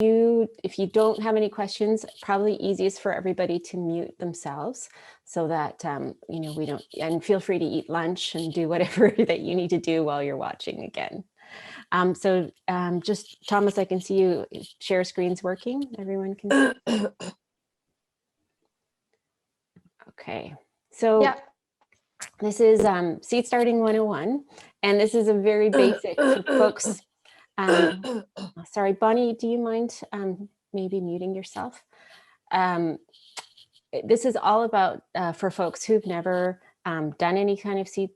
if you don't have any questions, probably easiest for everybody to mute themselves so that, you know, we don't, and feel free to eat lunch and do whatever that you need to do while you're watching again. So just Thomas, I can see you share screen's working. Everyone can see. Okay, so yeah. This is Seed Starting 101, and this is a very basic for folks. Sorry, Bonnie, do you mind maybe muting yourself? This is all about for folks who've never done any kind of seed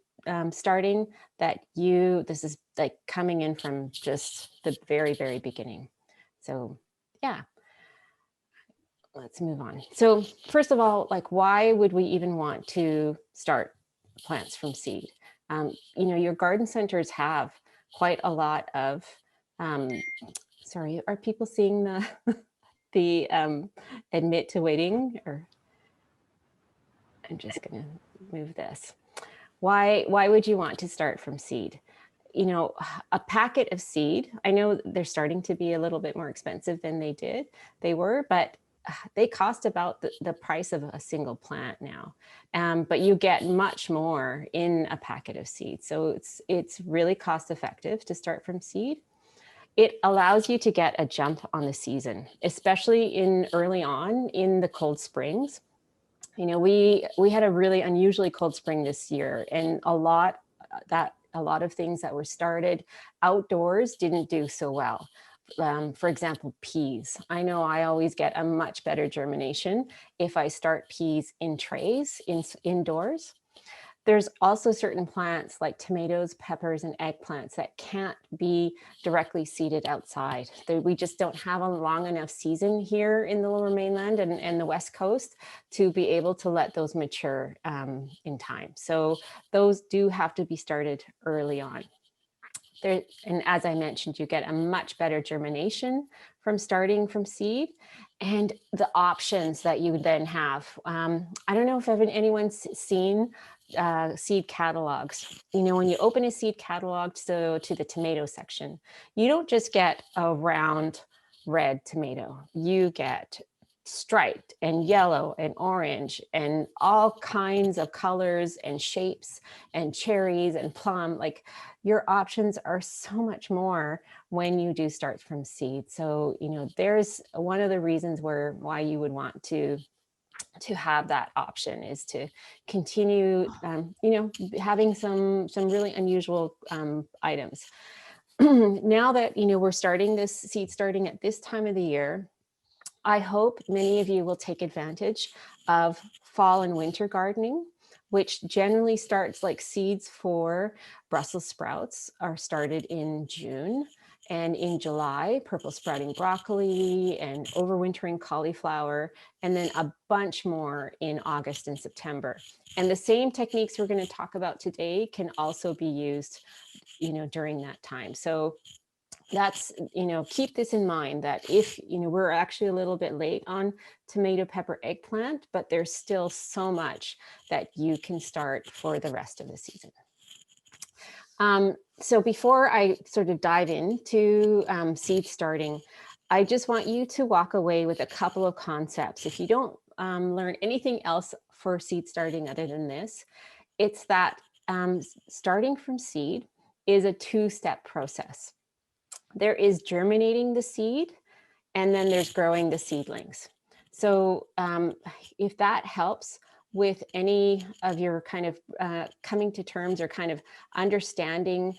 starting, this is like coming in from just the very, very beginning. So yeah, let's move on. So first of all, like, why would we even want to start plants from seed? You know, your garden centers have quite a lot of, sorry, are people seeing the admit to waiting? Or I'm just gonna move this. Why would you want to start from seed? You know, a packet of seed, I know they're starting to be a little bit more expensive than they were, but they cost about the price of a single plant now. But you get much more in a packet of seed. So it's really cost effective to start from seed. It allows you to get a jump on the season, especially in early on in the cold springs. You know, we had a really unusually cold spring this year, and a lot of things that were started outdoors didn't do so well. For example, peas. I know I always get a much better germination if I start peas in trays indoors. There's also certain plants like tomatoes, peppers, and eggplants that can't be directly seeded outside. We just don't have a long enough season here in the Lower Mainland and the West Coast to be able to let those mature in time. So those do have to be started early on. And as I mentioned, you get a much better germination from starting from seed, and the options that you then have. I don't know if anyone's seen seed catalogs. You know, when you open a seed catalog to the tomato section, you don't just get a round red tomato. You get striped and yellow and orange and all kinds of colors and shapes and cherries and plum. Like, your options are so much more when you do start from seed. So, you know, there's one of the reasons why you would want to have that option is to continue, you know, having some really unusual items. Now that, you know, we're starting this seed starting at this time of the year, I hope many of you will take advantage of fall and winter gardening, which generally starts, like, seeds for Brussels sprouts are started in June. And in July, purple sprouting broccoli and overwintering cauliflower, and then a bunch more in August and September. And the same techniques we're going to talk about today can also be used, you know, during that time. So that's, you know, keep this in mind, that if, you know, we're actually a little bit late on tomato, pepper, eggplant, but there's still so much that you can start for the rest of the season. So before I sort of dive into seed starting, I just want you to walk away with a couple of concepts. If you don't learn anything else for seed starting other than this, it's that starting from seed is a two-step process. There is germinating the seed, and then there's growing the seedlings. So if that helps with any of your kind of coming to terms or kind of understanding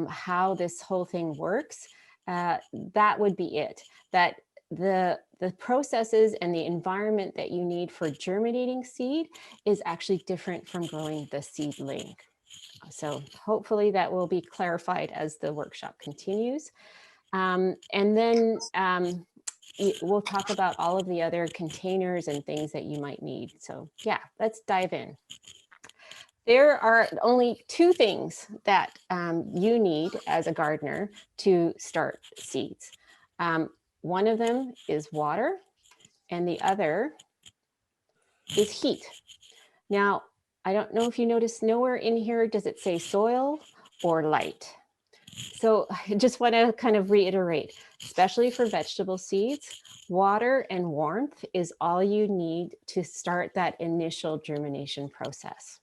how this whole thing works, that would be it. That the processes and the environment that you need for germinating seed is actually different from growing the seedling. So hopefully that will be clarified as the workshop continues. And then we'll talk about all of the other containers and things that you might need. So yeah, let's dive in. There are only two things that you need as a gardener to start seeds. One of them is water, and the other is heat. Now, I don't know if you noticed, nowhere in here does it say soil or light. So I just want to kind of reiterate, especially for vegetable seeds, water and warmth is all you need to start that initial germination process.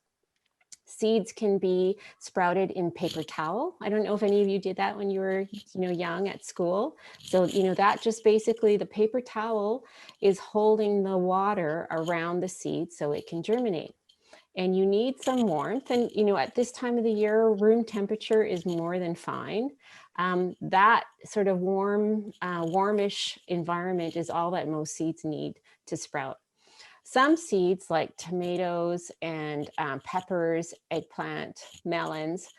Seeds can be sprouted in paper towel. I don't know if any of you did that when you were, young at school. So, that just basically the paper towel is holding the water around the seed so it can germinate. And you need some warmth. And, at this time of the year, room temperature is more than fine. That sort of warmish environment is all that most seeds need to sprout. Some seeds like tomatoes and peppers, eggplant, melons,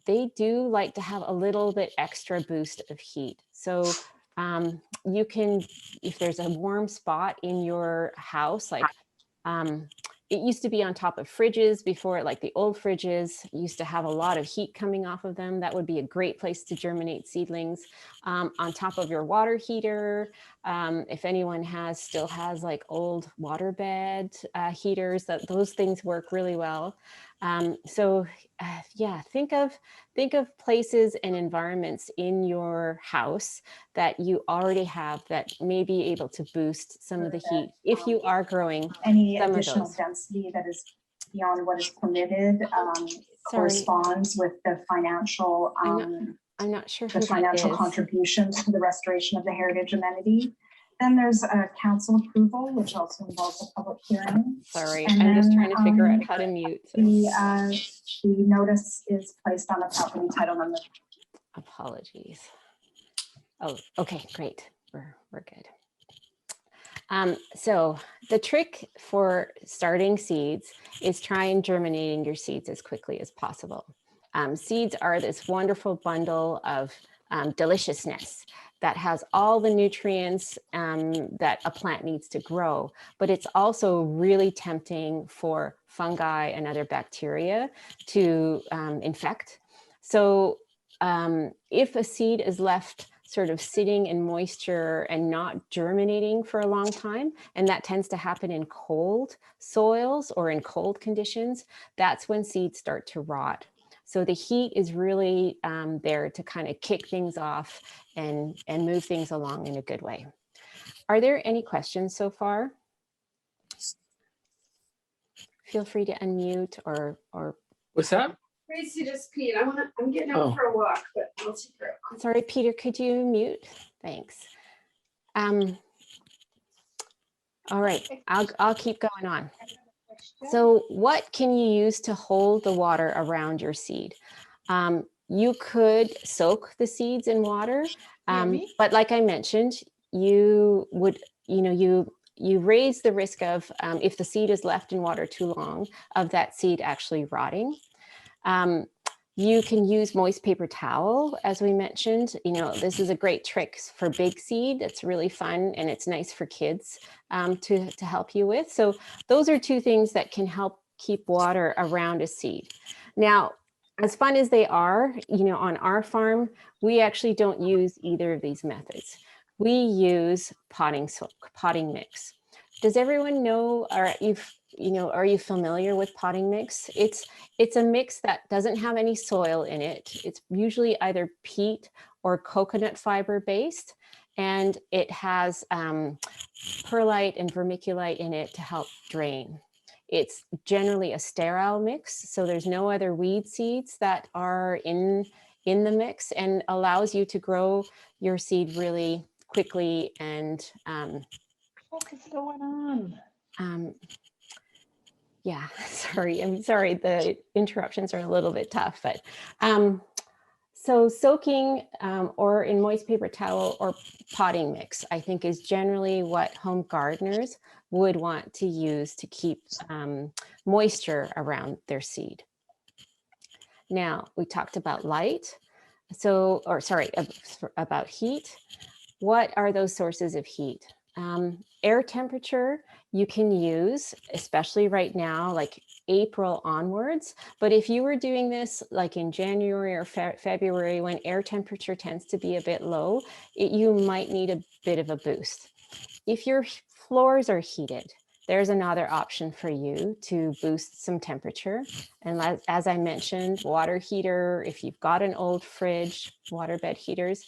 they do like to have a little bit extra boost of heat. So you can, if there's a warm spot in your house, like it used to be on top of fridges before, like the old fridges used to have a lot of heat coming off of them. That would be a great place to germinate seedlings. On top of your water heater, if anyone still has like old waterbed heaters, those things work really well. Yeah, think of places and environments in your house that you already have that may be able to boost some of the heat if you are growing any some additional of those. density that is beyond what is permitted corresponds with the financial I'm not sure who the financial contributions to the restoration of the heritage amenity. Then there's a council approval, which also involves a public hearing. Sorry, and I'm then, just trying to figure out how to mute. So. The notice is placed on a property title number. Apologies. Oh, okay, great. We're good. So the trick for starting seeds is trying germinating your seeds as quickly as possible. Seeds are this wonderful bundle of deliciousness that has all the nutrients that a plant needs to grow, but it's also really tempting for fungi and other bacteria to infect. So if a seed is left sort of sitting in moisture and not germinating for a long time, and that tends to happen in cold soils or in cold conditions, that's when seeds start to rot. So the heat is really there to kind of kick things off and move things along in a good way. Are there any questions so far? Feel free to unmute or. What's that? Tracy just peed. I'm getting out for a walk, but I'll take her out. Sorry, Peter, could you mute? Thanks. All right, I'll keep going on. So what can you use to hold the water around your seed? You could soak the seeds in water, but like I mentioned, you would, you raise the risk of, if the seed is left in water too long, of that seed actually rotting. You can use moist paper towel, as we mentioned. This is a great trick for big seed. It's really fun and it's nice for kids to help you with. So those are two things that can help keep water around a seed. Now, as fun as they are, on our farm, we actually don't use either of these methods. We use potting mix. Does everyone know, are you familiar with potting mix? It's a mix that doesn't have any soil in it. It's usually either peat or coconut fiber based, and it has perlite and vermiculite in it to help drain. It's generally a sterile mix, so there's no other weed seeds that are in the mix, and allows you to grow your seed really quickly and what is going on? Yeah, I'm sorry, the interruptions are a little bit tough, but so soaking or in moist paper towel or potting mix, I think, is generally what home gardeners would want to use to keep moisture around their seed. Now, we talked about light, about heat. What are those sources of heat? Air temperature you can use, especially right now, like April onwards. But if you were doing this like in January or February, when air temperature tends to be a bit low, you might need a bit of a boost. If your floors are heated, there's another option for you to boost some temperature. And as I mentioned, water heater, if you've got an old fridge, waterbed heaters.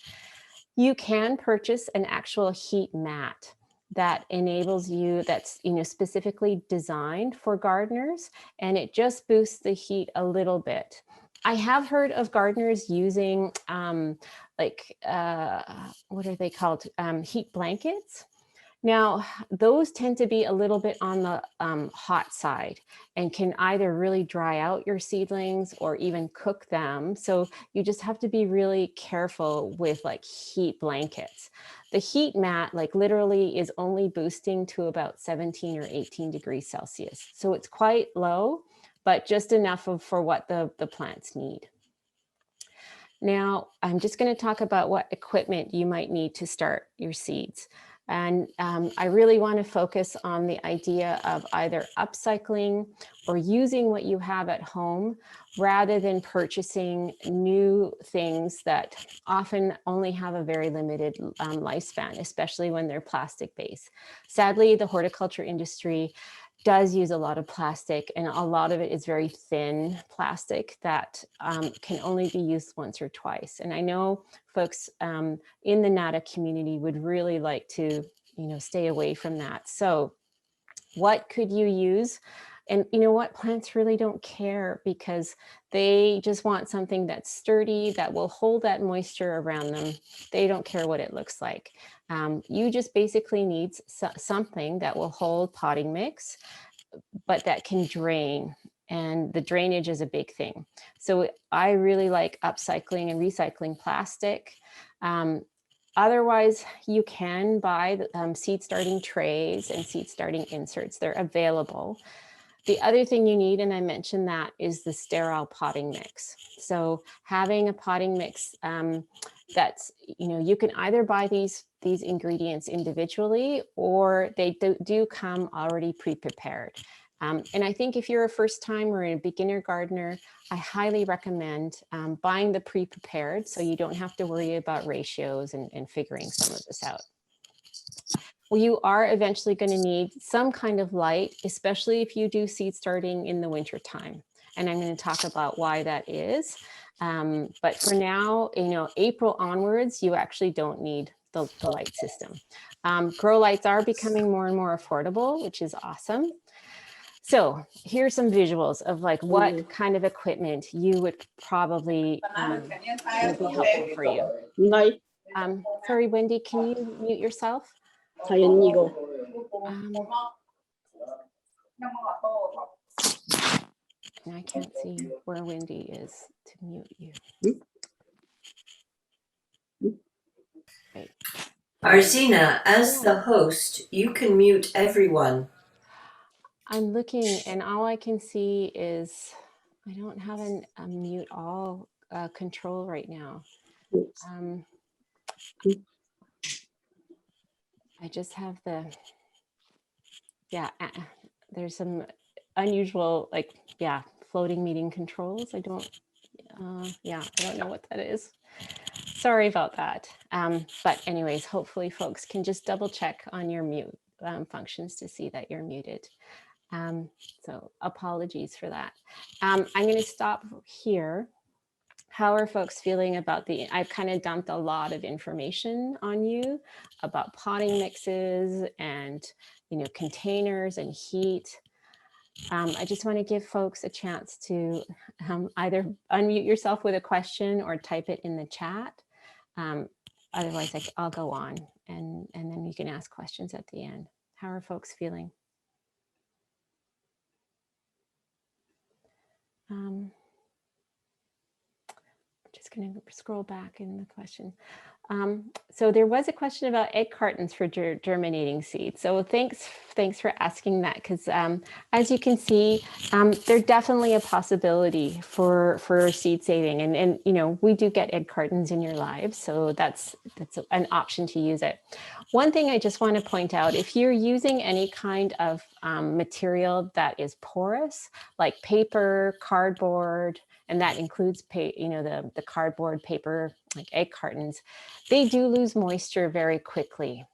You can purchase an actual heat mat that enables you, that's specifically designed for gardeners, and it just boosts the heat a little bit. I have heard of gardeners using what are they called? Heat blankets. Now, those tend to be a little bit on the hot side and can either really dry out your seedlings or even cook them. So you just have to be really careful with like heat blankets. The heat mat, like literally is only boosting to about 17 or 18 degrees Celsius. So it's quite low, but just enough for what the plants need. Now, I'm just going to talk about what equipment you might need to start your seeds. And I really want to focus on the idea of either upcycling or using what you have at home rather than purchasing new things that often only have a very limited lifespan, especially when they're plastic based. Sadly, the horticulture industry does use a lot of plastic, and a lot of it is very thin plastic that can only be used once or twice. And I know folks in the NATA community would really like to, stay away from that. So what could you use? And you know what, plants really don't care because they just want something that's sturdy, that will hold that moisture around them. They don't care what it looks like. You just basically need something that will hold potting mix, but that can drain. And the drainage is a big thing. So I really like upcycling and recycling plastic. Otherwise, you can buy seed starting trays and seed starting inserts. They're available. The other thing you need, and I mentioned that, is the sterile potting mix. So having a potting mix that's, you can either buy these ingredients individually, or they do come already pre-prepared. And I think if you're a first time or a beginner gardener, I highly recommend buying the pre-prepared so you don't have to worry about ratios and figuring some of this out. Well, you are eventually going to need some kind of light, especially if you do seed starting in the winter time. And I'm going to talk about why that is. But for now, April onwards, you actually don't need the light system. Grow lights are becoming more and more affordable, which is awesome. So here's some visuals of like what kind of equipment you would probably would be helpful for you. Sorry, Wendy, can you mute yourself? I can't see where Wendy is to mute you. Right. Arzeena, as the host, you can mute everyone. I'm looking and all I can see is I don't have a mute all control right now. I just have there's some unusual, floating meeting controls. I don't know what that is. Sorry about that. But anyways, hopefully folks can just double check on your mute functions to see that you're muted. So apologies for that. I'm going to stop here. How are folks feeling about I've kind of dumped a lot of information on you about potting mixes and, containers and heat. I just want to give folks a chance to either unmute yourself with a question or type it in the chat. Otherwise, I'll go on and then you can ask questions at the end. How are folks feeling? Just going to scroll back in the question. So there was a question about egg cartons for germinating seeds. So thanks for asking that, because as you can see, they're definitely a possibility for seed saving, and we do get egg cartons in your lives, so that's an option to use it. One thing I just want to point out, if you're using any kind of material that is porous, like paper, cardboard, and that includes the cardboard, paper, like egg cartons, they do lose moisture very quickly.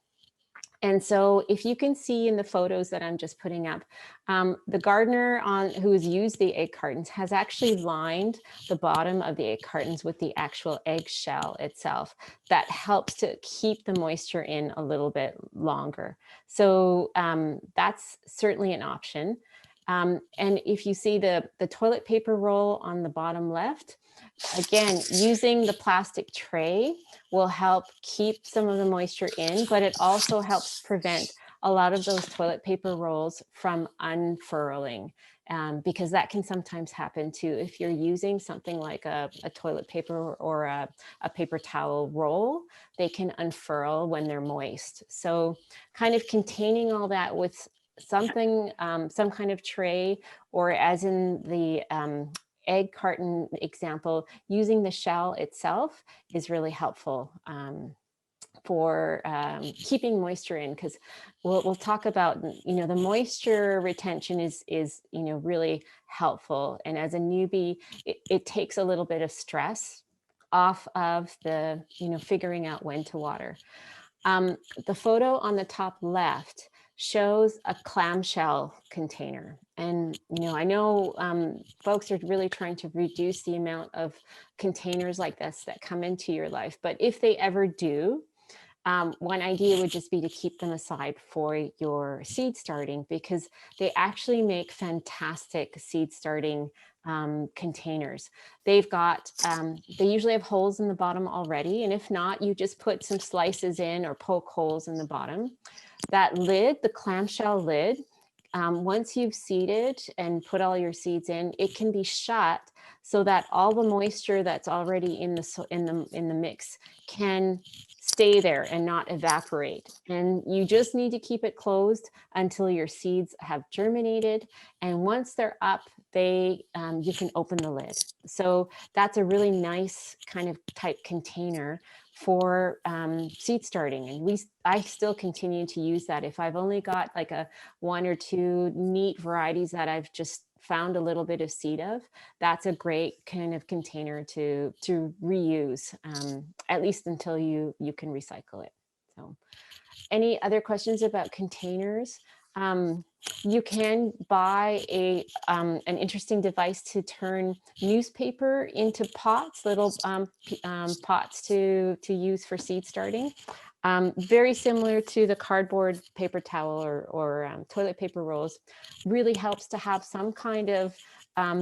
And so if you can see in the photos that I'm just putting up, the gardener who has used the egg cartons has actually lined the bottom of the egg cartons with the actual egg shell itself. That helps to keep the moisture in a little bit longer. So that's certainly an option. And if you see the toilet paper roll on the bottom left, again, using the plastic tray will help keep some of the moisture in, but it also helps prevent a lot of those toilet paper rolls from unfurling, because that can sometimes happen too. If you're using something like a toilet paper or a paper towel roll, they can unfurl when they're moist. So kind of containing all that with something, some kind of tray, or as in the egg carton example, using the shell itself is really helpful for keeping moisture in, because we'll talk about, the moisture retention is really helpful. And as a newbie, it takes a little bit of stress off of the, figuring out when to water. The photo on the top left shows a clamshell container. And, I know folks are really trying to reduce the amount of containers like this that come into your life. But if they ever do, one idea would just be to keep them aside for your seed starting, because they actually make fantastic seed starting containers. They've got, they usually have holes in the bottom already. And if not, you just put some slices in or poke holes in the bottom. That lid, the clamshell lid, once you've seeded and put all your seeds in, it can be shut so that all the moisture that's already in the mix can stay there and not evaporate. And you just need to keep it closed until your seeds have germinated. And once they're up, you can open the lid. So that's a really nice kind of type container for seed starting. And I still continue to use that. If I've only got like one or two neat varieties that I've just found a little bit of seed of, that's a great kind of container to reuse, at least until you can recycle it. So any other questions about containers? You can buy an interesting device to turn newspaper into pots, little pots to use for seed starting. Very similar to the cardboard paper towel or toilet paper rolls. Really helps to have some kind of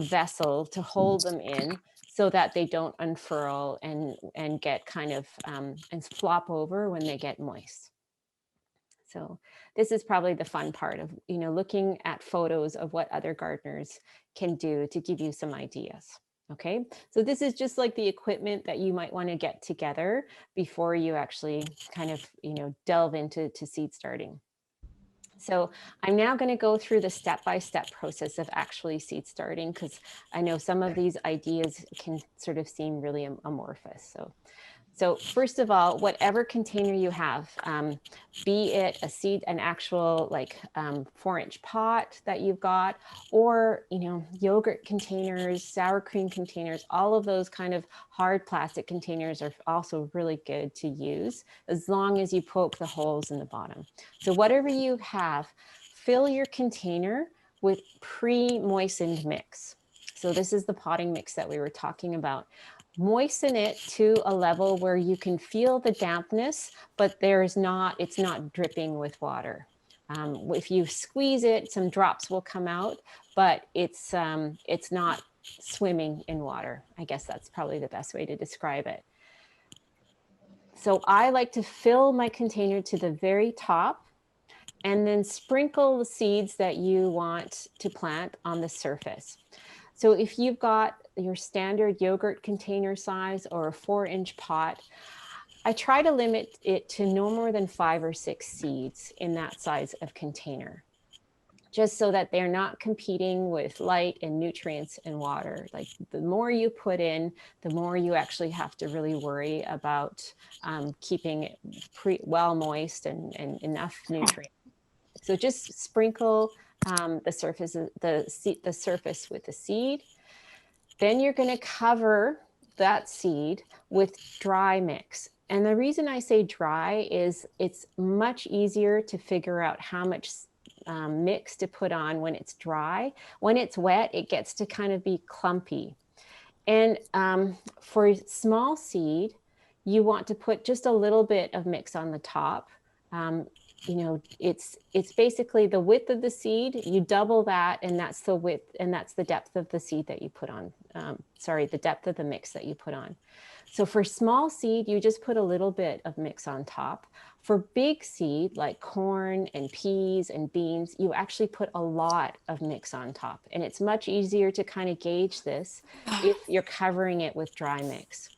vessel to hold them in so that they don't unfurl and get kind of and flop over when they get moist. So this is probably the fun part of, looking at photos of what other gardeners can do to give you some ideas. Okay, so this is just like the equipment that you might want to get together before you actually kind of, delve into seed starting. So I'm now going to go through the step-by-step process of actually seed starting, because I know some of these ideas can sort of seem really amorphous. So first of all, whatever container you have, be it an actual like 4-inch pot that you've got, or, yogurt containers, sour cream containers, all of those kind of hard plastic containers are also really good to use as long as you poke the holes in the bottom. So whatever you have, fill your container with pre-moistened mix. So this is the potting mix that we were talking about. Moisten it to a level where you can feel the dampness, but it's not dripping with water. If you squeeze it, some drops will come out, but it's not swimming in water. I guess that's probably the best way to describe it. So I like to fill my container to the very top and then sprinkle the seeds that you want to plant on the surface. So if you've got your standard yogurt container size or a 4-inch pot, I try to limit it to no more than 5 or 6 seeds in that size of container, just so that they're not competing with light and nutrients and water. Like the more you put in, the more you actually have to really worry about keeping it well moist and enough nutrients. So just sprinkle the surface with the seed. Then you're going to cover that seed with dry mix. And the reason I say dry is it's much easier to figure out how much mix to put on when it's dry. When it's wet, it gets to kind of be clumpy. And for small seed, you want to put just a little bit of mix on the top. You know, it's basically the width of the seed. You double that, and that's the width, and that's the depth of the seed that you put on. The depth of the mix that you put on. So for small seed, you just put a little bit of mix on top. For big seed, like corn and peas and beans, you actually put a lot of mix on top. And it's much easier to kind of gauge this if you're covering it with dry mix.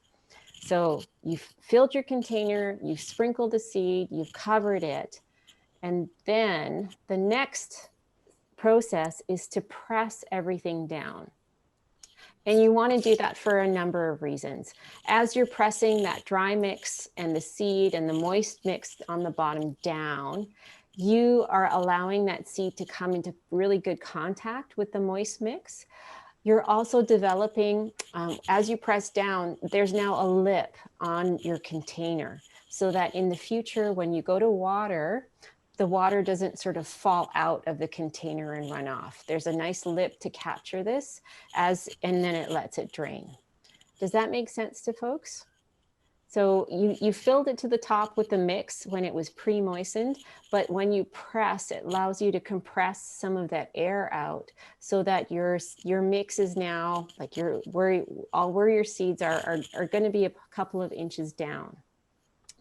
So you've filled your container, you've sprinkled the seed, you've covered it. And then the next process is to press everything down. And you want to do that for a number of reasons. As you're pressing that dry mix and the seed and the moist mix on the bottom down, you are allowing that seed to come into really good contact with the moist mix. You're also developing, as you press down, there's now a lip on your container so that in the future, when you go to water, the water doesn't sort of fall out of the container and run off. There's a nice lip to capture this and then it lets it drain. Does that make sense to folks? So you filled it to the top with the mix when it was pre-moistened, but when you press, it allows you to compress some of that air out so that your mix is now like where your seeds are going to be a couple of inches down.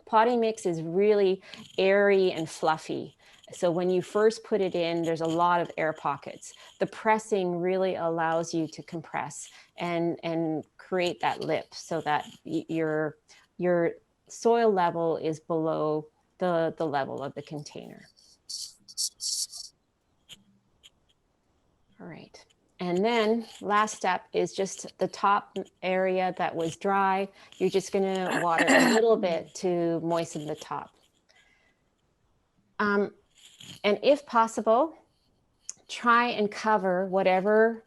Potting mix is really airy and fluffy. So when you first put it in, there's a lot of air pockets. The pressing really allows you to compress and create that lip so that your soil level is below the level of the container. All right. And then last step is just the top area that was dry. You're just going to water a little bit to moisten the top. And if possible, try and cover whatever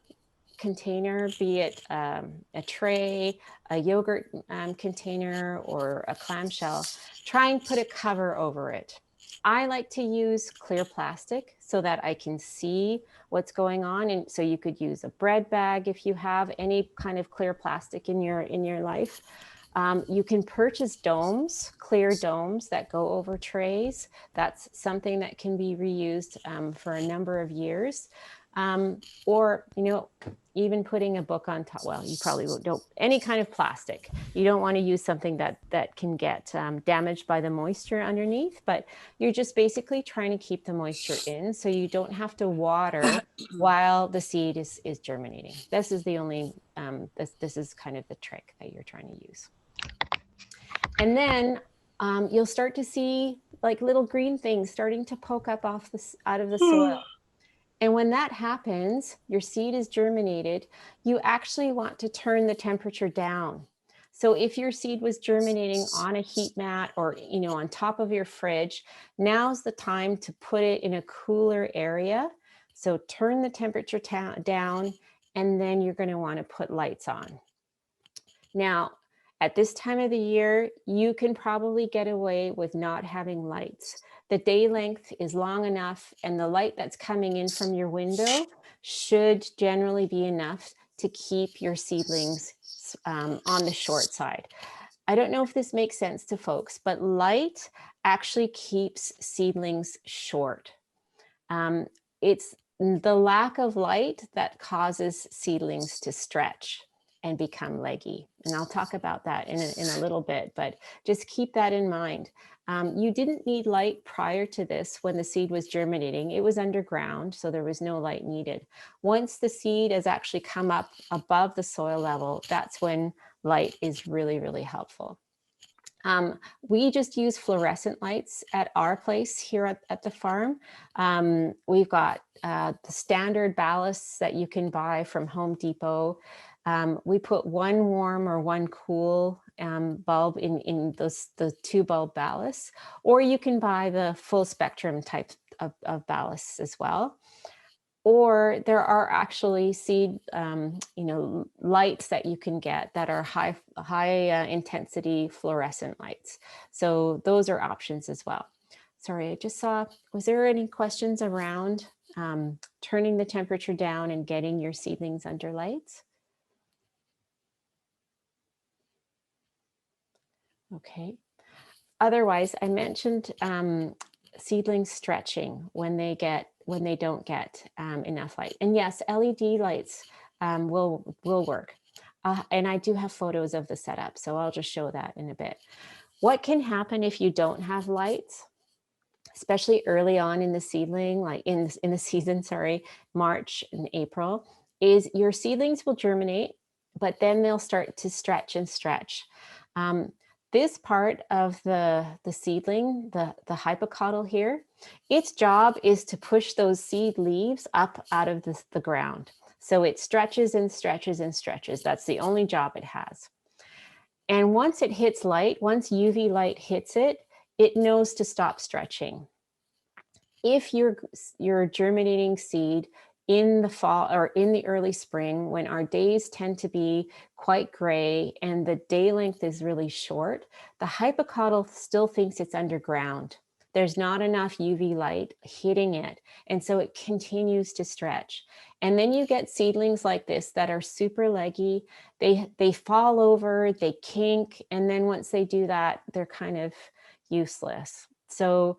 container, be it a tray, a yogurt container, or a clamshell. Try and put a cover over it. I like to use clear plastic so that I can see what's going on. And so you could use a bread bag if you have any kind of clear plastic in your life. You can purchase domes, clear domes that go over trays. That's something that can be reused for a number of years. Or, you know, even putting a book on top. Well, you probably don't, any kind of plastic. You don't want to use something that can get damaged by the moisture underneath, but you're just basically trying to keep the moisture in so you don't have to water while the seed is germinating. This is the only, this is kind of the trick that you're trying to use. And then you'll start to see like little green things starting to poke up out of the soil. And when that happens, your seed is germinated, you actually want to turn the temperature down. So if your seed was germinating on a heat mat or, you know, on top of your fridge, now's the time to put it in a cooler area. So turn the temperature down, and then you're going to want to put lights on. Now, at this time of the year, you can probably get away with not having lights. The day length is long enough, and the light that's coming in from your window should generally be enough to keep your seedlings on the short side. I don't know if this makes sense to folks, but light actually keeps seedlings short. It's the lack of light that causes seedlings to stretch and become leggy. And I'll talk about that in a little bit, but just keep that in mind. You didn't need light prior to this when the seed was germinating. It was underground, so there was no light needed. Once the seed has actually come up above the soil level, that's when light is really, really helpful. We just use fluorescent lights at our place here at the farm. We've got the standard ballasts that you can buy from Home Depot. We put one warm or one cool bulb in the 2 bulb ballasts, or you can buy the full spectrum type of ballasts as well. or there are actually seed, lights that you can get that are high intensity fluorescent lights. So those are options as well. Sorry, I just saw, was there any questions around turning the temperature down and getting your seedlings under lights? Okay. Otherwise, I mentioned seedlings stretching when they don't get enough light. And yes, LED lights will work. And I do have photos of the setup, so I'll just show that in a bit. What can happen if you don't have lights, especially early on in the seedling, like in the season, sorry, March and April, is your seedlings will germinate, but then they'll start to stretch and stretch. This part of the seedling, the hypocotyl here, its job is to push those seed leaves up out of the ground. So it stretches and stretches and stretches. That's the only job it has. And once it hits light, once UV light hits it, it knows to stop stretching. If you're germinating seed in the fall or in the early spring, when our days tend to be quite gray and the day length is really short, the hypocotyl still thinks it's underground. There's not enough UV light hitting it. And so it continues to stretch. And then you get seedlings like this that are super leggy. They fall over, they kink. And then once they do that, they're kind of useless. So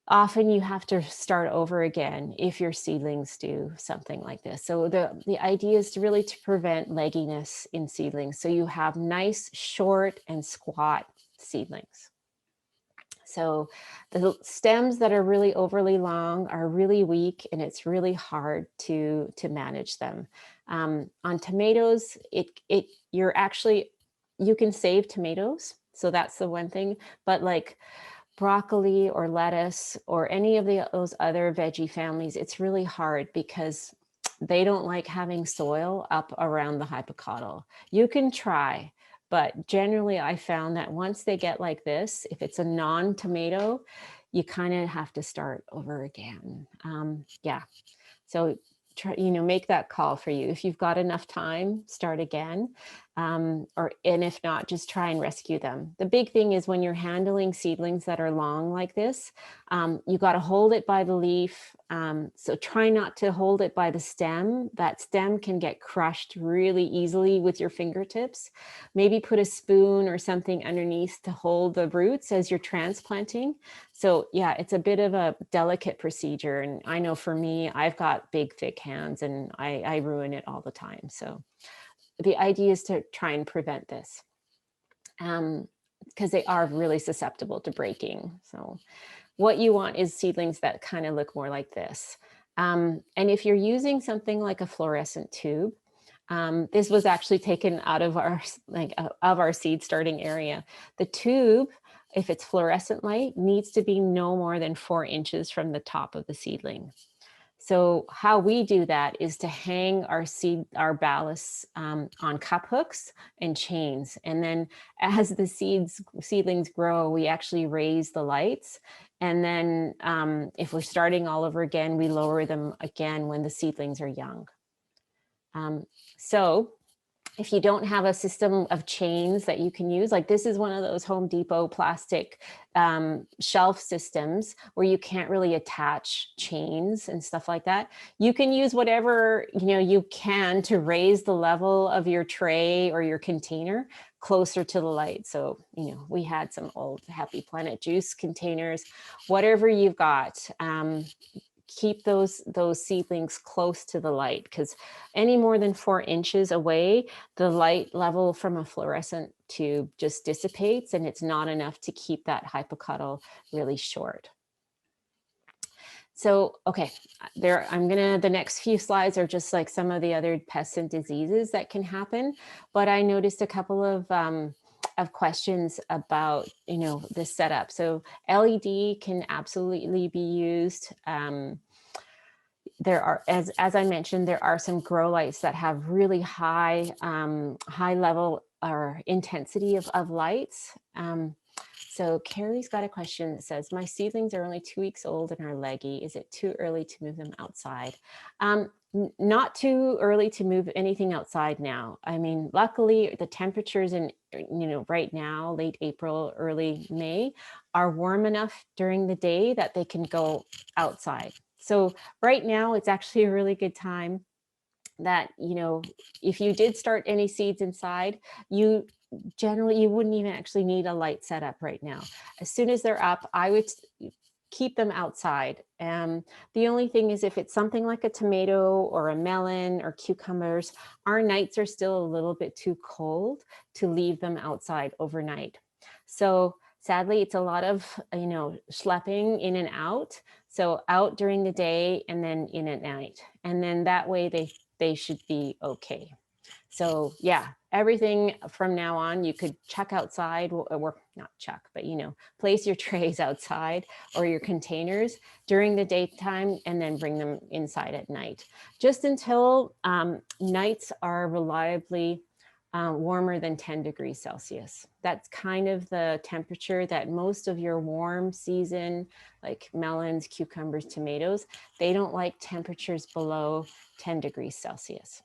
often you have to start over again if your seedlings do something like this. So the idea is to really prevent legginess in seedlings. So you have nice, short and squat seedlings. So the stems that are really overly long are really weak, and it's really hard to manage them. On tomatoes, you can save tomatoes. So that's the one thing, but like broccoli or lettuce or any of those other veggie families, it's really hard because they don't like having soil up around the hypocotyl. You can try, but generally I found that once they get like this, if it's a non-tomato, you kind of have to start over again. Yeah, so try, make that call for you. If you've got enough time, start again. And if not, just try and rescue them. The big thing is when you're handling seedlings that are long like this, you got to hold it by the leaf. So try not to hold it by the stem. That stem can get crushed really easily with your fingertips. Maybe put a spoon or something underneath to hold the roots as you're transplanting. So yeah, it's a bit of a delicate procedure. And I know for me, I've got big, thick hands and I ruin it all the time. So the idea is to try and prevent this because they are really susceptible to breaking. So what you want is seedlings that kind of look more like this. And if you're using something like a fluorescent tube, this was actually taken out of our seed starting area. The tube, if it's fluorescent light, needs to be no more than 4 inches from the top of the seedling. So how we do that is to hang our ballasts on cup hooks and chains. And then as the seedlings grow, we actually raise the lights. And then if we're starting all over again, we lower them again when the seedlings are young. So if you don't have a system of chains that you can use, like this is one of those Home Depot plastic shelf systems where you can't really attach chains and stuff like that. You can use whatever you can to raise the level of your tray or your container closer to the light. So, we had some old Happy Planet juice containers, whatever you've got. Keep those seedlings close to the light, because any more than 4 inches away, the light level from a fluorescent tube just dissipates and it's not enough to keep that hypocotyl really short. So, okay, the next few slides are just like some of the other pests and diseases that can happen, but I noticed a couple of questions about this setup. So LED can absolutely be used. There are, as I mentioned, there are some grow lights that have really high level or intensity of lights. So Carrie's got a question that says, my seedlings are only 2 weeks old and are leggy. Is it too early to move them outside? Not too early to move anything outside now. I mean, luckily the temperatures in, right now, late April, early May, are warm enough during the day that they can go outside. So right now it's actually a really good time that, if you did start any seeds inside, you wouldn't even actually need a light setup right now. As soon as they're up, I would keep them outside. The only thing is, if it's something like a tomato or a melon or cucumbers, our nights are still a little bit too cold to leave them outside overnight. So sadly, it's a lot of, schlepping in and out. So out during the day and then in at night. And then that way they should be okay. So yeah, everything from now on, you could chuck outside, or not chuck, but place your trays outside or your containers during the daytime and then bring them inside at night, just until nights are reliably warmer than 10 degrees Celsius. That's kind of the temperature that most of your warm season, like melons, cucumbers, tomatoes, they don't like temperatures below 10 degrees Celsius.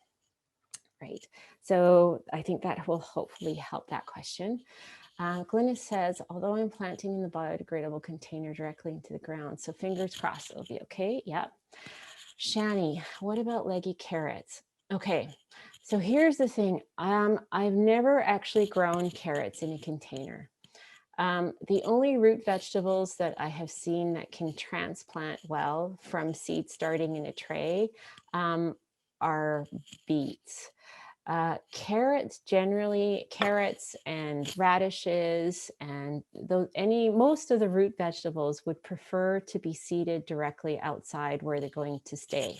Right. So I think that will hopefully help that question. Glynis says, although I'm planting in the biodegradable container directly into the ground, so fingers crossed it'll be okay. Yep. Shani, what about leggy carrots? Okay, so here's the thing. I've never actually grown carrots in a container. The only root vegetables that I have seen that can transplant well from seed starting in a tray are beets. Carrots and radishes and most of the root vegetables would prefer to be seeded directly outside where they're going to stay.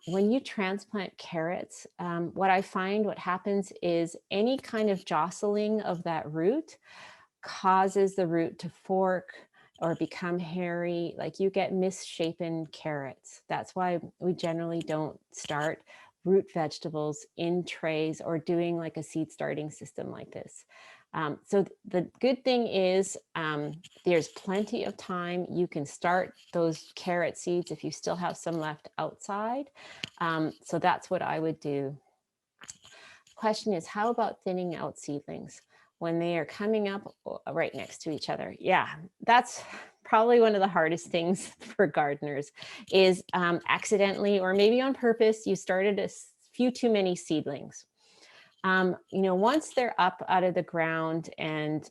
When you transplant carrots, what happens is any kind of jostling of that root causes the root to fork or become hairy, like you get misshapen carrots. That's why we generally don't start root vegetables in trays or doing like a seed starting system like this. So the good thing is there's plenty of time. You can start those carrot seeds if you still have some left outside. So that's what I would do. Question is, how about thinning out seedlings when they are coming up right next to each other? Yeah, that's probably one of the hardest things for gardeners is accidentally or maybe on purpose, you started a few too many seedlings. Once they're up out of the ground and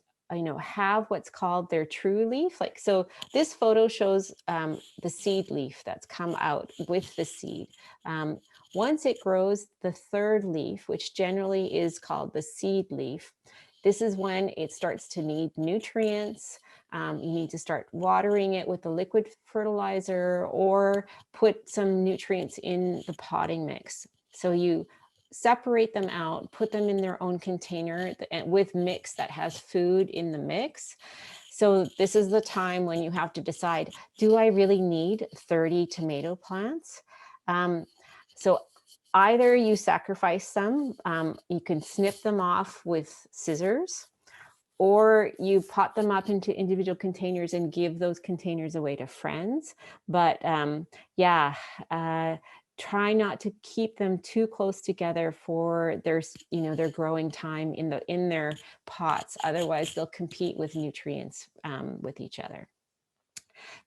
have what's called their true leaf. So this photo shows the seed leaf that's come out with the seed. Once it grows the third leaf, which generally is called the seed leaf, this is when it starts to need nutrients. You need to start watering it with a liquid fertilizer or put some nutrients in the potting mix. So you separate them out, put them in their own container with mix that has food in the mix. So this is the time when you have to decide, do I really need 30 tomato plants? So either you sacrifice some, you can snip them off with scissors, or you pot them up into individual containers and give those containers away to friends. But try not to keep them too close together for their growing time in their pots. Otherwise, they'll compete with nutrients with each other.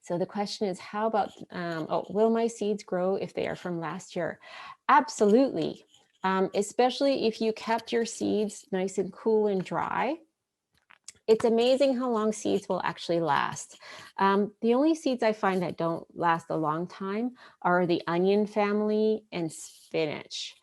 So the question is, how about, will my seeds grow if they are from last year? Absolutely, especially if you kept your seeds nice and cool and dry. It's amazing how long seeds will actually last. The only seeds I find that don't last a long time are the onion family and spinach.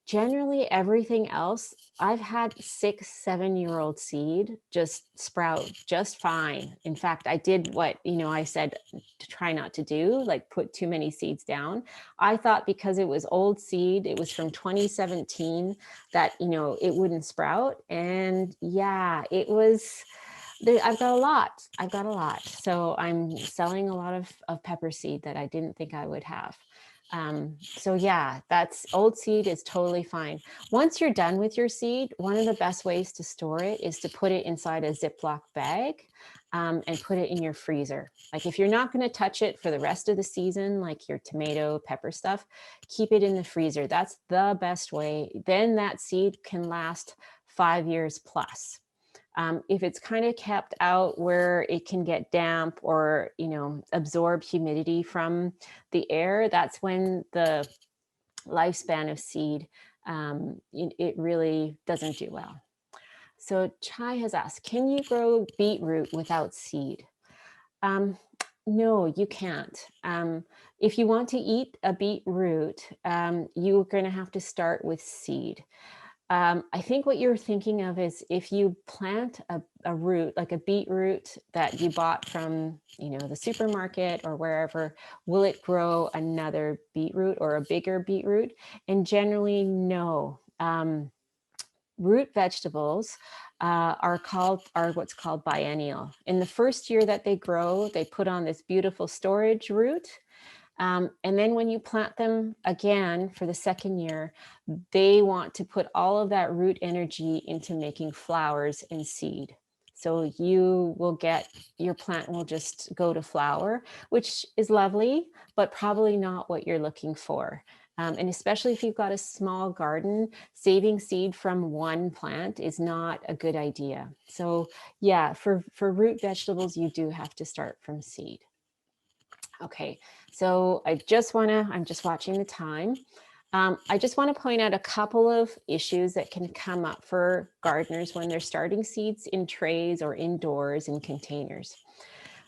Generally, everything else, I've had 6-7-year-old seed just sprout just fine. In fact, I did what, I said to try not to do, like put too many seeds down. I thought because it was old seed, it was from 2017, that, it wouldn't sprout. And yeah, it was, I've got a lot. So I'm selling a lot of pepper seed that I didn't think I would have. So yeah, that's old seed is totally fine. Once you're done with your seed, one of the best ways to store it is to put it inside a Ziploc bag and put it in your freezer. Like if you're not going to touch it for the rest of the season, like your tomato, pepper stuff, keep it in the freezer. That's the best way. Then that seed can last 5 years plus. If it's kind of kept out where it can get damp or, absorb humidity from the air, that's when the lifespan of seed, it really doesn't do well. So Chai has asked, can you grow beetroot without seed? No, you can't. If you want to eat a beetroot, you're going to have to start with seed. I think what you're thinking of is if you plant a root, like a beetroot that you bought from, the supermarket or wherever, will it grow another beetroot or a bigger beetroot? And generally, no. Root vegetables are what's called biennial. In the first year that they grow, they put on this beautiful storage root. And then when you plant them again for the second year, they want to put all of that root energy into making flowers and seed. So your plant will just go to flower, which is lovely, but probably not what you're looking for. And especially if you've got a small garden, saving seed from one plant is not a good idea. So yeah, for root vegetables, you do have to start from seed. Okay, so I'm just watching the time. I just want to point out a couple of issues that can come up for gardeners when they're starting seeds in trays or indoors in containers.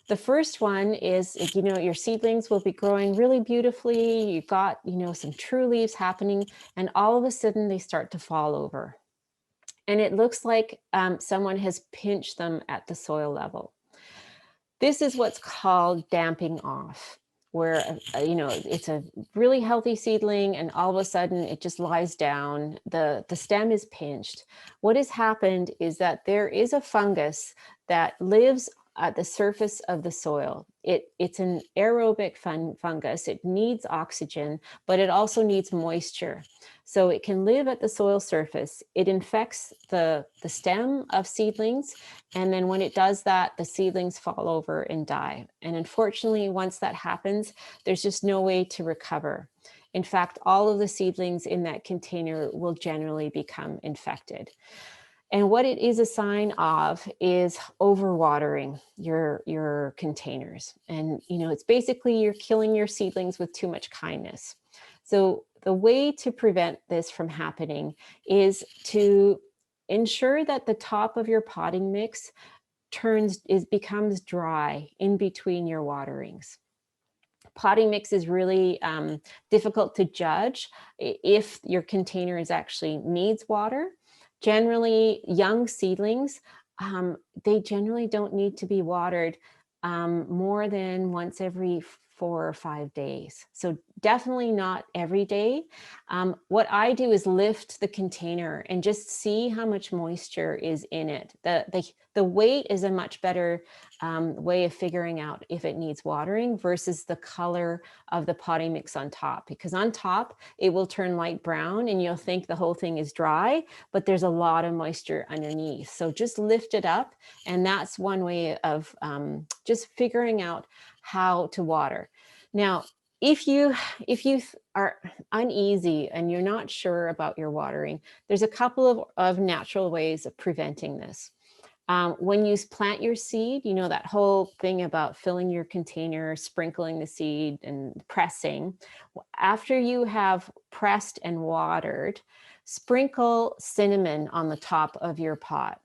The first one is, your seedlings will be growing really beautifully. You've got, some true leaves happening, and all of a sudden they start to fall over. And it looks like someone has pinched them at the soil level. This is what's called damping off, where, it's a really healthy seedling and all of a sudden it just lies down. The stem is pinched. What has happened is that there is a fungus that lives at the surface of the soil. It's an aerobic fungus. It needs oxygen, but it also needs moisture. So it can live at the soil surface. It infects the stem of seedlings. And then when it does that, the seedlings fall over and die. And unfortunately, once that happens, there's just no way to recover. In fact, all of the seedlings in that container will generally become infected. And what it is a sign of is overwatering your containers. And, it's basically you're killing your seedlings with too much kindness. So the way to prevent this from happening is to ensure that the top of your potting mix becomes dry in between your waterings. Potting mix is really difficult to judge if your container actually needs water. Generally, young seedlings, they generally don't need to be watered more than once every 4 or 5 days. So definitely not every day. What I do is lift the container and just see how much moisture is in it. The weight is a much better way of figuring out if it needs watering versus the color of the potting mix on top, because on top it will turn light brown and you'll think the whole thing is dry, but there's a lot of moisture underneath. So just lift it up, and that's one way of just figuring out how to water. Now, if you are uneasy and you're not sure about your watering, there's a couple of natural ways of preventing this. When you plant your seed, that whole thing about filling your container, sprinkling the seed and pressing. After you have pressed and watered, sprinkle cinnamon on the top of your pot,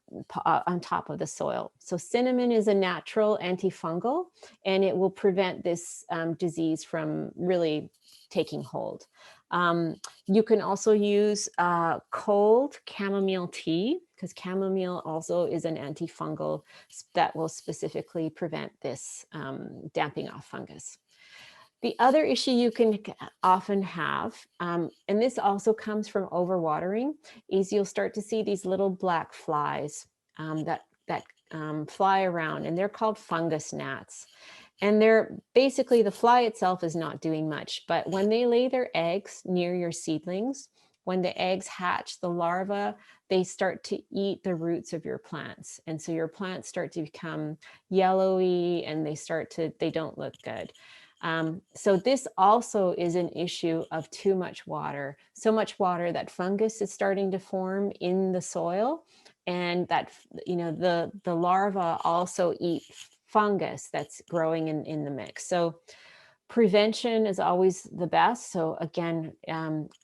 on top of the soil. So cinnamon is a natural antifungal, and it will prevent this disease from really taking hold. You can also use cold chamomile tea, because chamomile also is an antifungal that will specifically prevent this damping off fungus. The other issue you can often have, and this also comes from overwatering, is you'll start to see these little black flies that fly around, and they're called fungus gnats. And they're basically, the fly itself is not doing much, but when they lay their eggs near your seedlings, when the eggs hatch, the larvae, they start to eat the roots of your plants. And so your plants start to become yellowy and they don't look good. So this also is an issue of too much water, so much water that fungus is starting to form in the soil, and that, the larvae also eat fungus that's growing in the mix. So prevention is always the best. So again,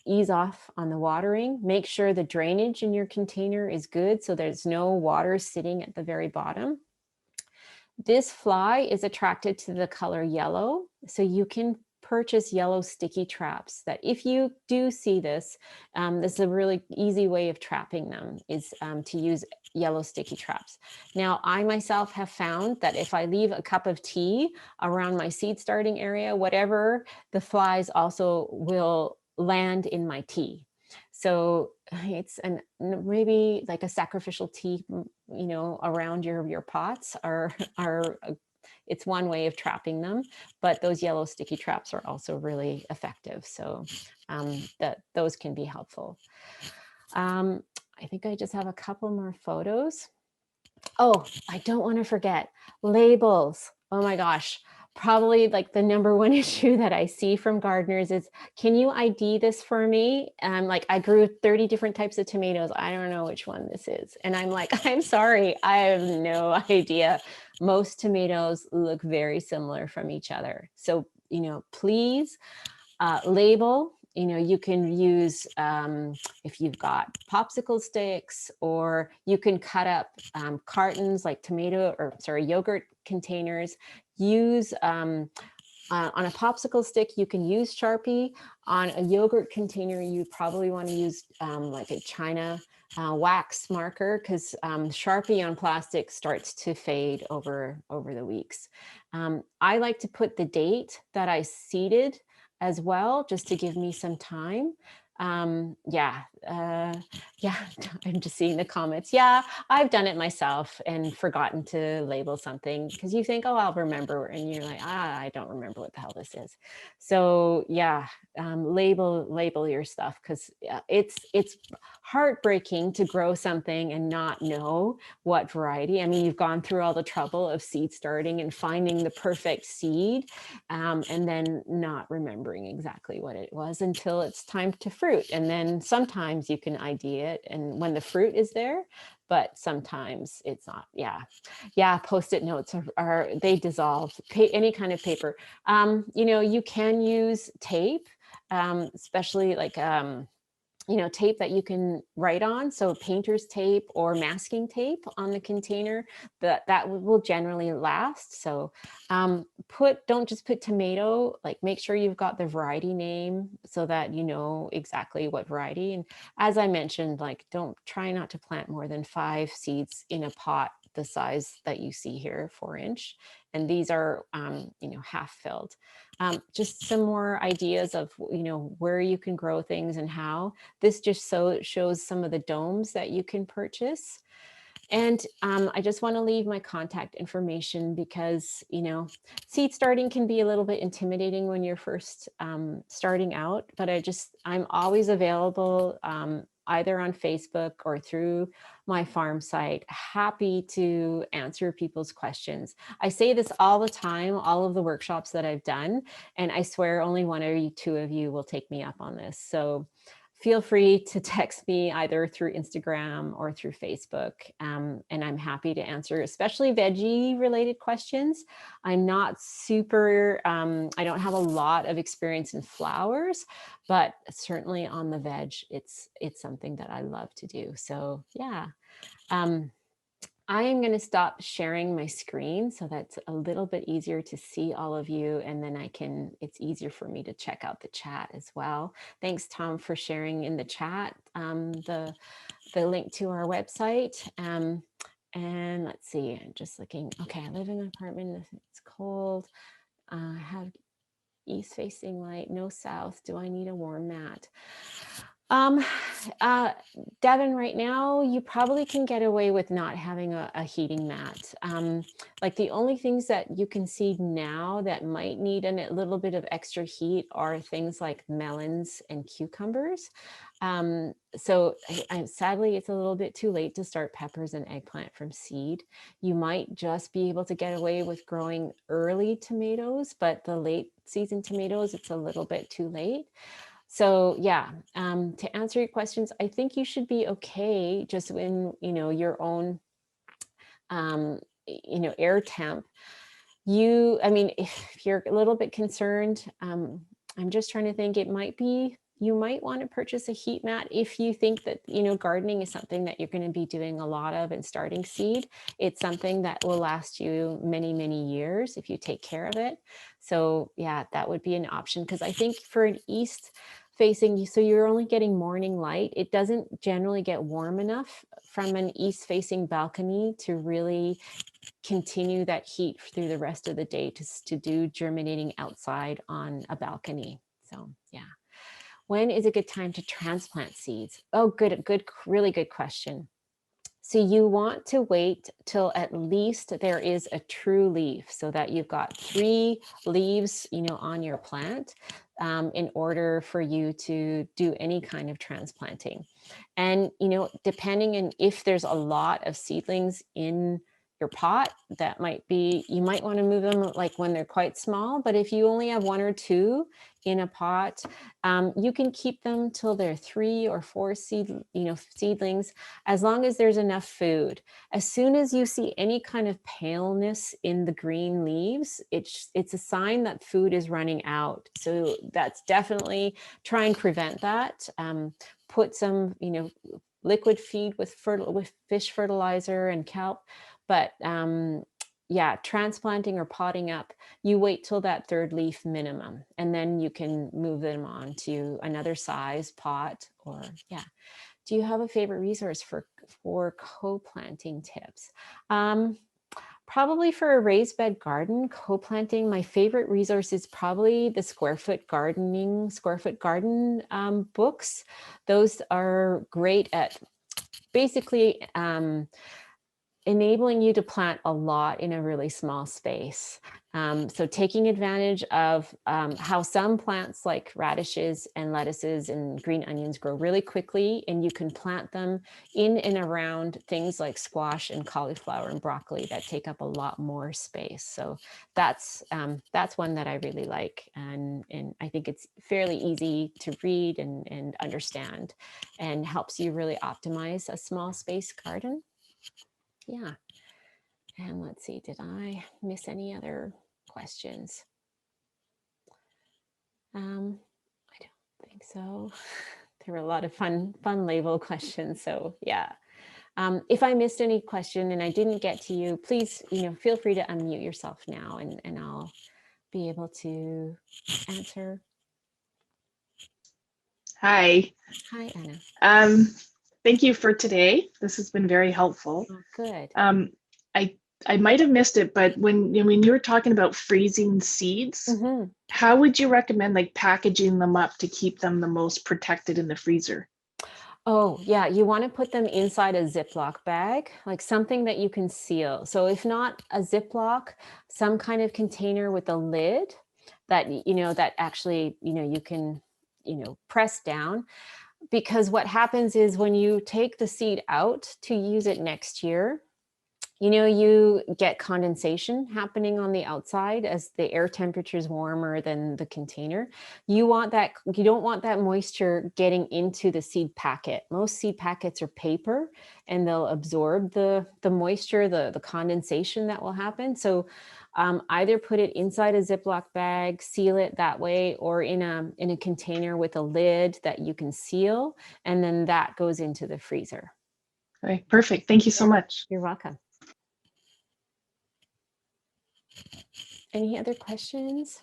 ease off on the watering. Make sure the drainage in your container is good, so there's no water sitting at the very bottom. This fly is attracted to the color yellow, so you can purchase yellow sticky traps that if you do see this, this is a really easy way of trapping them, is to use yellow sticky traps. Now, I myself have found that if I leave a cup of tea around my seed starting area, whatever, the flies also will land in my tea. So it's maybe like a sacrificial tea, around your pots are it's one way of trapping them, but those yellow sticky traps are also really effective. So those can be helpful. I think I just have a couple more photos. Oh, I don't want to forget labels. Oh my gosh. Probably like the number one issue that I see from gardeners is, can you ID this for me? Like, I grew 30 different types of tomatoes. I don't know which one this is. And I'm like, I'm sorry, I have no idea. Most tomatoes look very similar from each other. So, please label. You can use, if you've got popsicle sticks, or you can cut up cartons like yogurt containers. Use on a popsicle stick, you can use Sharpie. On a yogurt container, you probably want to use like a China wax marker, because Sharpie on plastic starts to fade over the weeks. I like to put the date that I seeded as well, just to give me some time. Yeah, I'm just seeing the comments. Yeah, I've done it myself and forgotten to label something, because you think, oh, I'll remember, and you're like, I don't remember what the hell this is. So yeah, label your stuff, because it's heartbreaking to grow something and not know what variety. I mean, you've gone through all the trouble of seed starting and finding the perfect seed, and then not remembering exactly what it was until it's time to fruit. And then sometimes you can ID it, and when the fruit is there, but sometimes it's not. Yeah, Post-it notes are they dissolve. Any kind of paper. You can use tape, especially like tape that you can write on. So painter's tape or masking tape on the container, that will generally last. So don't just put tomato, like make sure you've got the variety name so that you know exactly what variety. And as I mentioned, like, try not to plant more than 5 seeds in a pot the size that you see here, 4-inch. And these are, half filled. Just some more ideas of, where you can grow things and how. This just shows some of the domes that you can purchase. And I just want to leave my contact information, because, seed starting can be a little bit intimidating when you're first starting out, but I'm always available, either on Facebook or through my farm site. Happy to answer people's questions. I say this all the time, all of the workshops that I've done, and I swear only 1 or 2 of you will take me up on this. So feel free to text me either through Instagram or through Facebook, and I'm happy to answer, especially veggie related questions. I'm not super, I don't have a lot of experience in flowers, but certainly on the veg, it's something that I love to do. So yeah. I am going to stop sharing my screen so that's a little bit easier to see all of you, and then it's easier for me to check out the chat as well. Thanks, Tom, for sharing in the chat the link to our website. And let's see, I'm just looking. Okay, I live in an apartment. It's cold. I have east facing light, no south. Do I need a warm mat? Um, uh, Devin, right now, you probably can get away with not having a heating mat. Like the only things that you can see now that might need a little bit of extra heat are things like melons and cucumbers. So sadly, it's a little bit too late to start peppers and eggplant from seed. You might just be able to get away with growing early tomatoes, but the late season tomatoes, it's a little bit too late. So yeah, to answer your questions, I think you should be okay just in, your own, air temp. I mean, if you're a little bit concerned, I'm just trying to think, you might want to purchase a heat mat if you think that, gardening is something that you're going to be doing a lot of and starting seed. It's something that will last you many, many years if you take care of it. So yeah, that would be an option, because I think for an east facing, so you're only getting morning light. It doesn't generally get warm enough from an east facing balcony to really continue that heat through the rest of the day to do germinating outside on a balcony. So yeah. When is a good time to transplant seeds? Oh, good, really good question. So you want to wait till at least there is a true leaf, so that you've got 3 leaves, on your plant, in order for you to do any kind of transplanting. And, depending on if there's a lot of seedlings in your pot, you might want to move them like when they're quite small. But if you only have 1 or 2 in a pot, you can keep them till they're 3 or 4 seedlings, as long as there's enough food. As soon as you see any kind of paleness in the green leaves, it's a sign that food is running out. So that's definitely, try and prevent that. Put some, liquid feed with fish fertilizer and kelp. But yeah, transplanting or potting up, you wait till that 3rd leaf minimum, and then you can move them on to another size pot. Or yeah. Do you have a favorite resource for co-planting tips? Probably for a raised bed garden, co-planting, my favorite resource is probably the Square Foot Garden books. Those are great at basically enabling you to plant a lot in a really small space. So taking advantage of how some plants like radishes and lettuces and green onions grow really quickly, and you can plant them in and around things like squash and cauliflower and broccoli that take up a lot more space. So that's one that I really like, and I think it's fairly easy to read and understand, and helps you really optimize a small space garden. Yeah. And let's see, did I miss any other questions? I don't think so. There were a lot of fun label questions. So yeah. If I missed any question and I didn't get to you, please, feel free to unmute yourself now, and I'll be able to answer. Hi. Hi, Anna. Thank you for today. This has been very helpful. Oh, good. I might have missed it, but when you were talking about freezing seeds, Mm-hmm. how would you recommend like packaging them up to keep them the most protected in the freezer? Oh, yeah. You want to put them inside a Ziploc bag, like something that you can seal. So if not a Ziploc, some kind of container with a lid that, that actually, you can, press down. Because what happens is when you take the seed out to use it next year, you get condensation happening on the outside as the air temperature is warmer than the container. You don't want that moisture getting into the seed packet. Most seed packets are paper, and they'll absorb the moisture, the condensation that will happen. So either put it inside a Ziploc bag, seal it that way, or in a container with a lid that you can seal, and then that goes into the freezer. All right, perfect. Thank you so much. You're welcome. Any other questions?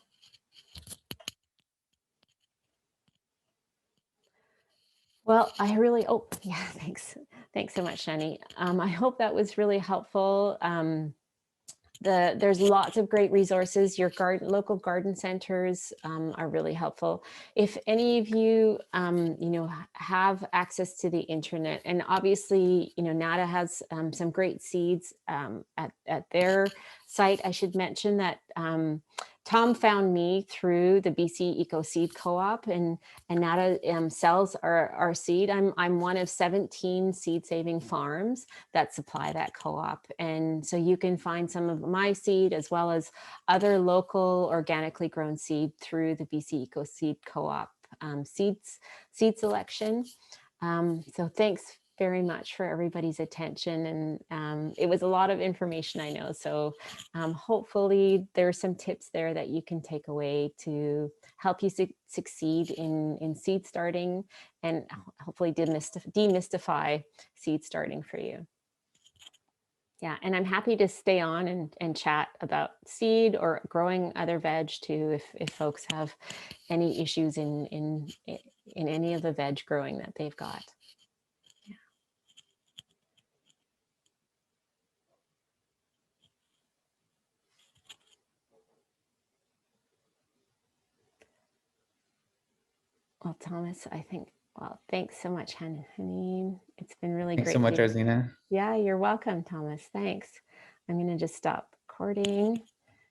Well, yeah, thanks. Thanks so much, Shani. I hope that was really helpful. there's lots of great resources. Your local garden centers are really helpful. If any of you, have access to the internet, and obviously, NATA has some great seeds at their site. I should mention that Tom found me through the BC Eco Seed Co-op, and NATA sells our seed. I'm one of 17 seed saving farms that supply that co-op, and so you can find some of my seed as well as other local organically grown seed through the BC Eco Seed Co-op seed selection. So thanks very much for everybody's attention, and it was a lot of information, I know, so hopefully there's some tips there that you can take away to help you succeed in seed starting, and hopefully demystify seed starting for you. Yeah, and I'm happy to stay on and chat about seed or growing other veg too, if folks have any issues in any of the veg growing that they've got. Yeah. Well, Thomas, I think, well, thanks so much, Hamir. It's been really Thanks great. so much, to- Arzeena. Yeah, you're welcome, Thomas. Thanks. I'm going to just stop recording.